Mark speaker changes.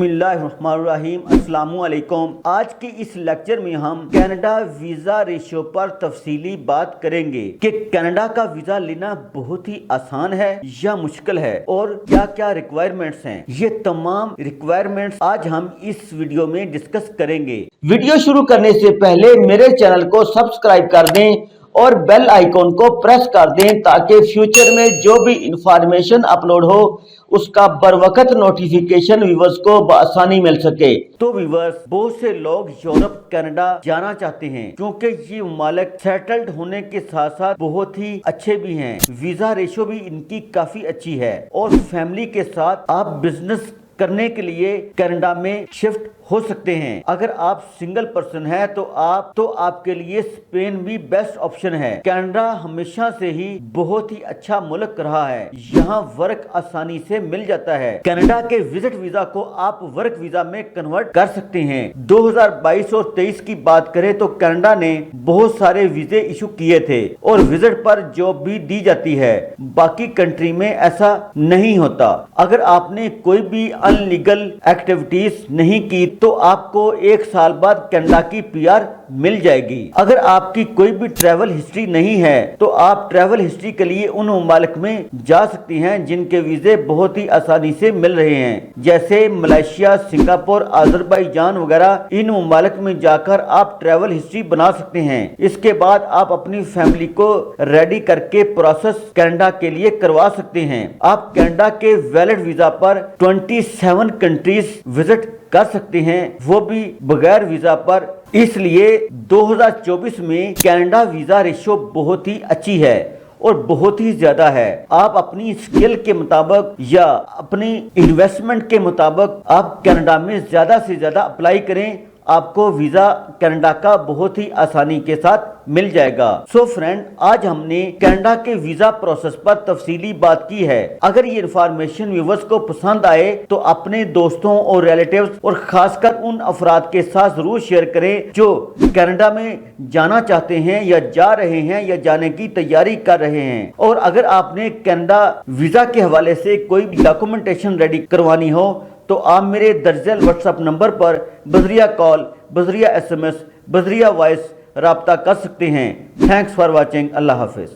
Speaker 1: बिस्मिल्लाहिर्रहमानिर्रहीम। अस्सलाम वालेकुम। आज के इस लेक्चर में हम कनाडा वीजा रेशियो पर तफसीली बात करेंगे कि कनाडा का वीजा लेना बहुत ही आसान है या मुश्किल है और क्या क्या रिक्वायरमेंट्स हैं। ये तमाम रिक्वायरमेंट्स आज हम इस वीडियो में डिस्कस करेंगे। वीडियो शुरू करने से पहले मेरे चैनल को सब्सक्राइब कर दें और बेल आइकॉन को प्रेस कर दें ताकि फ्यूचर में जो भी इंफॉर्मेशन अपलोड हो उसका बरवकत नोटिफिकेशन व्यूअर्स को आसानी मिल सके। तो व्यूअर्स, बहुत से लोग यूरोप कनाडा जाना चाहते हैं क्योंकि ये ममालिक सेटल्ड होने के साथ साथ बहुत ही अच्छे भी हैं। वीजा रेशियो भी इनकी काफी अच्छी है और फैमिली के साथ आप बिजनेस करने के लिए कनाडा में शिफ्ट हो सकते हैं। अगर आप सिंगल पर्सन है तो आपके लिए स्पेन भी बेस्ट ऑप्शन है। कनाडा हमेशा से ही बहुत ही अच्छा मुल्क रहा है, यहाँ वर्क आसानी से मिल जाता है। कनाडा के विजिट वीजा को आप वर्क वीजा में कन्वर्ट कर सकते हैं। 2022 और 23 की बात करें तो कनाडा ने बहुत सारे वीजे इशू किए थे और विजिट पर जॉब भी दी जाती है। बाकी कंट्री में ऐसा नहीं होता। अगर आपने कोई भी अनलीगल एक्टिविटीज नहीं की तो आपको 1 साल बाद कनाडा की पीआर मिल जाएगी। अगर आपकी कोई भी ट्रैवल हिस्ट्री नहीं है तो आप ट्रैवल हिस्ट्री के लिए उन ममालिक में जा सकती हैं जिनके वीजे बहुत ही आसानी से मिल रहे हैं, जैसे मलेशिया, सिंगापुर, अजरबैजान वगैरह। इन ममालिक में जाकर आप ट्रैवल हिस्ट्री बना सकते हैं। इसके बाद आप अपनी फैमिली को रेडी करके प्रोसेस कनाडा के लिए करवा सकते हैं। आप कनाडा के वैलिड वीजा पर 27 कंट्रीज विजिट कर सकते हैं, वो भी बगैर वीजा पर। इसलिए 2024 में कनाडा वीजा रेशियो बहुत ही अच्छी है और बहुत ही ज्यादा है। आप अपनी स्किल के मुताबिक या अपनी इन्वेस्टमेंट के मुताबिक आप कनाडा में ज्यादा से ज्यादा अप्लाई करें, आपको वीजा कनाडा का बहुत ही आसानी के साथ मिल जाएगा। सो फ्रेंड, आज हमने कनाडा के वीजा प्रोसेस पर तफसीली बात की है। अगर ये इन्फॉर्मेशन व्यूअर्स को पसंद आए तो अपने दोस्तों और रिलेटिव्स और खासकर उन अफराद के साथ जरूर शेयर करें जो कनाडा में जाना चाहते हैं या जा रहे हैं या जाने की तैयारी कर रहे हैं। और अगर आपने कनाडा वीजा के हवाले से कोई डॉक्यूमेंटेशन रेडी करवानी हो तो आप मेरे दर्जल व्हाट्सएप नंबर पर बजरिया कॉल, बजरिया SMS, बजरिया वॉइस राब्ता कर सकते हैं। Thanks for watching. Allah Hafiz.